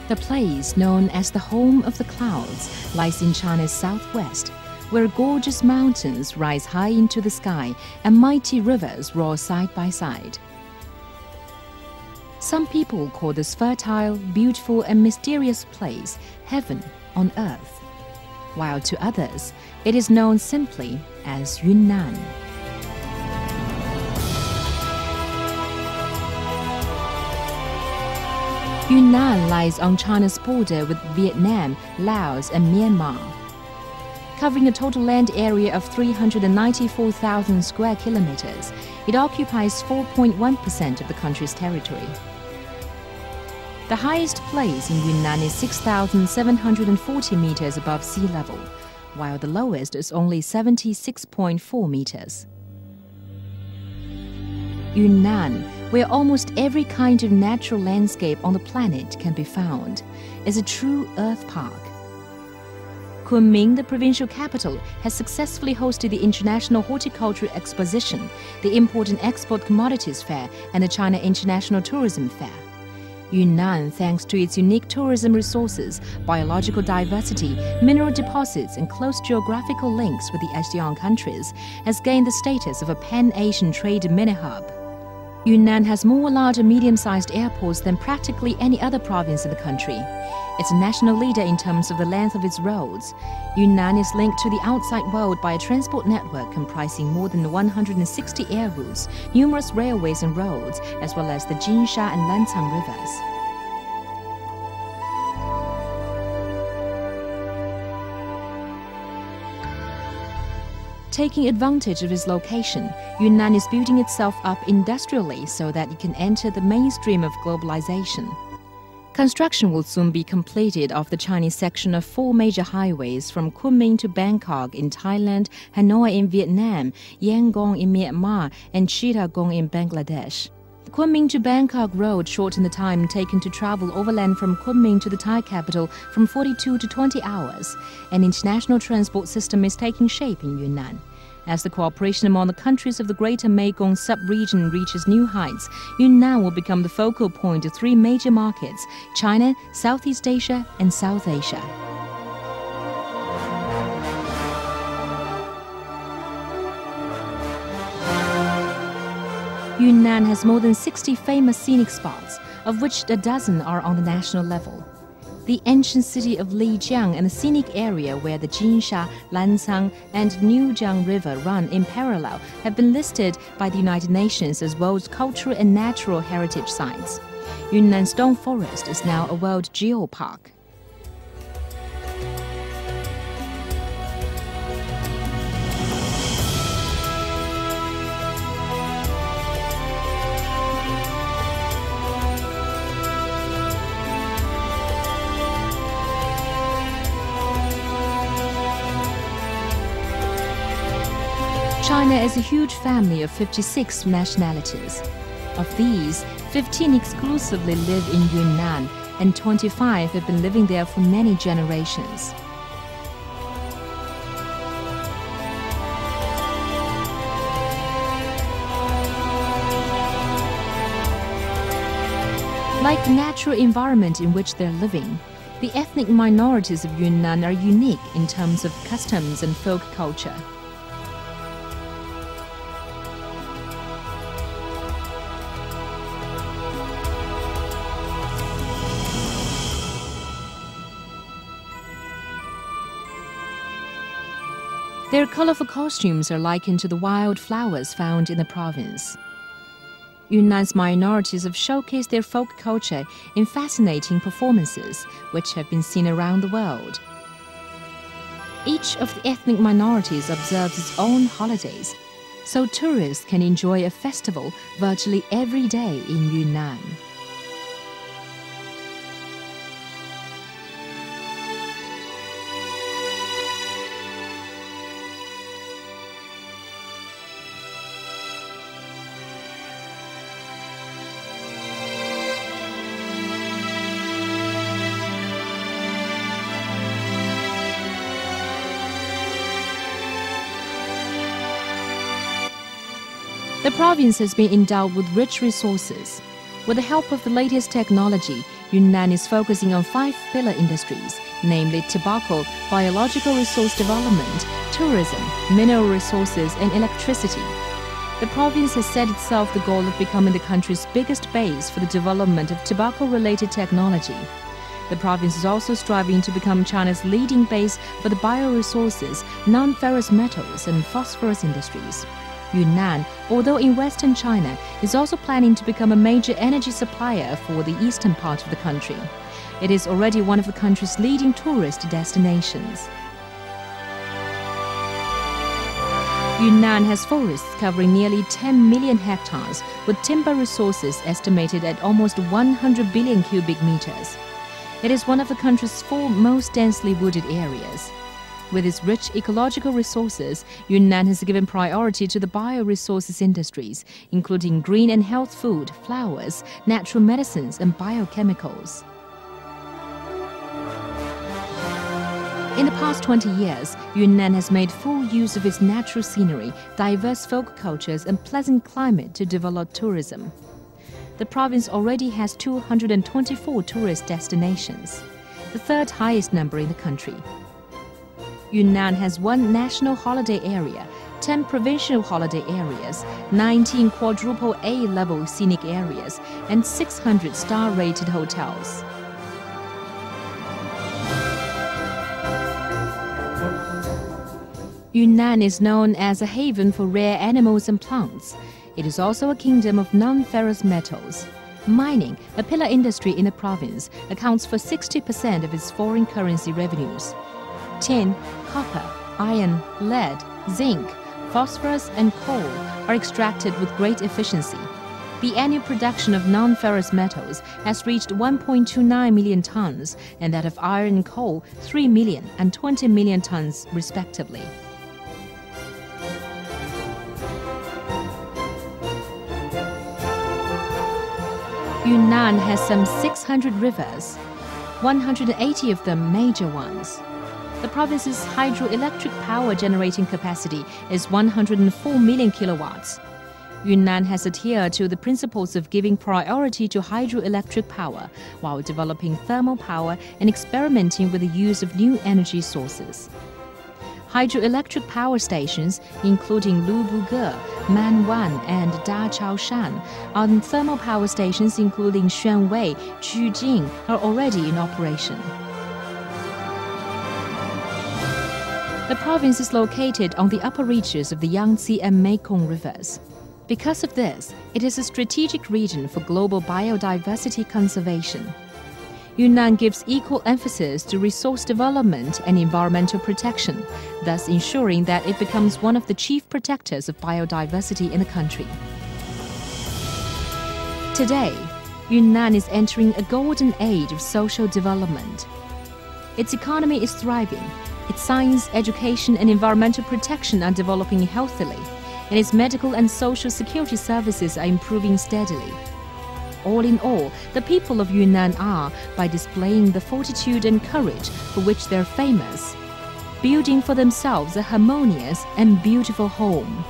The place, known as the Home of the Clouds, lies in China's southwest, where gorgeous mountains rise high into the sky and mighty rivers roar side by side. Some people call this fertile, beautiful and mysterious place heaven on earth, while to others it is known simply as Yunnan. Yunnan lies on China's border with Vietnam, Laos and Myanmar. Covering a total land area of 394,000 square kilometers, it occupies 4.1% of the country's territory. The highest place in Yunnan is 6,740 meters above sea level, while the lowest is only 76.4 meters. Yunnan, where almost every kind of natural landscape on the planet can be found, is a true earth park. Kunming, the provincial capital, has successfully hosted the International Horticulture Exposition, the Import and Export Commodities Fair, and the China International Tourism Fair. Yunnan, thanks to its unique tourism resources, biological diversity, mineral deposits, and close geographical links with the ASEAN countries, has gained the status of a pan-Asian trade mini-hub. Yunnan has more large and medium-sized airports than practically any other province in the country. It's a national leader in terms of the length of its roads. Yunnan is linked to the outside world by a transport network comprising more than 160 air routes, numerous railways and roads, as well as the Jinsha and Lancang rivers. Taking advantage of its location, Yunnan is building itself up industrially so that it can enter the mainstream of globalization. Construction will soon be completed of the Chinese section of 4 major highways from Kunming to Bangkok in Thailand, Hanoi in Vietnam, Yangon in Myanmar, and Chittagong in Bangladesh. The Kunming to Bangkok road shortened the time taken to travel overland from Kunming to the Thai capital from 42 to 20 hours. An international transport system is taking shape in Yunnan. As the cooperation among the countries of the Greater Mekong sub-region reaches new heights, Yunnan will become the focal point of 3 major markets: China, Southeast Asia, and South Asia. Yunnan has more than 60 famous scenic spots, of which a dozen are on the national level. The ancient city of Lijiang and the scenic area where the Jinsha, Lancang, and Nujiang River run in parallel have been listed by the United Nations as World Cultural and Natural Heritage Sites. Yunnan Stone Forest is now a World Geopark. China is a huge family of 56 nationalities. Of these, 15 exclusively live in Yunnan, and 25 have been living there for many generations. Like the natural environment in which they're living, the ethnic minorities of Yunnan are unique in terms of customs and folk culture. Their colorful costumes are likened to the wild flowers found in the province. Yunnan's minorities have showcased their folk culture in fascinating performances, which have been seen around the world. Each of the ethnic minorities observes its own holidays, so tourists can enjoy a festival virtually every day in Yunnan. The province has been endowed with rich resources. With the help of the latest technology, Yunnan is focusing on 5 pillar industries, namely tobacco, biological resource development, tourism, mineral resources, and electricity. The province has set itself the goal of becoming the country's biggest base for the development of tobacco-related technology. The province is also striving to become China's leading base for the bioresources, non-ferrous metals, and phosphorus industries. Yunnan, although in western China, is also planning to become a major energy supplier for the eastern part of the country. It is already one of the country's leading tourist destinations. Yunnan has forests covering nearly 10 million hectares, with timber resources estimated at almost 100 billion cubic meters. It is one of the country's 4 most densely wooded areas. With its rich ecological resources, Yunnan has given priority to the bioresources industries, including green and health food, flowers, natural medicines, and biochemicals. In the past 20 years, Yunnan has made full use of its natural scenery, diverse folk cultures, and pleasant climate to develop tourism. The province already has 224 tourist destinations, the 3rd highest number in the country. Yunnan has 1 national holiday area, 10 provincial holiday areas, 19 quadruple A-level scenic areas, and 600 star-rated hotels. Yunnan is known as a haven for rare animals and plants. It is also a kingdom of non-ferrous metals. Mining, a pillar industry in the province, accounts for 60% of its foreign currency revenues. Tin, copper, iron, lead, zinc, phosphorus, and coal are extracted with great efficiency. The annual production of non-ferrous metals has reached 1.29 million tons, and that of iron and coal 3 million and 20 million tons respectively. Yunnan has some 600 rivers, 180 of them major ones. The province's hydroelectric power generating capacity is 104 million kilowatts. Yunnan has adhered to the principles of giving priority to hydroelectric power while developing thermal power and experimenting with the use of new energy sources. Hydroelectric power stations, including Lubuge, Manwan, and Daqiaoshan, and thermal power stations including Xuanwei, Qujing, are already in operation. The province is located on the upper reaches of the Yangtze and Mekong rivers. Because of this, it is a strategic region for global biodiversity conservation. Yunnan gives equal emphasis to resource development and environmental protection, thus ensuring that it becomes one of the chief protectors of biodiversity in the country. Today, Yunnan is entering a golden age of social development. Its economy is thriving, its science, education, and environmental protection are developing healthily, and its medical and social security services are improving steadily. All in all, the people of Yunnan are, by displaying the fortitude and courage for which they're famous, building for themselves a harmonious and beautiful home.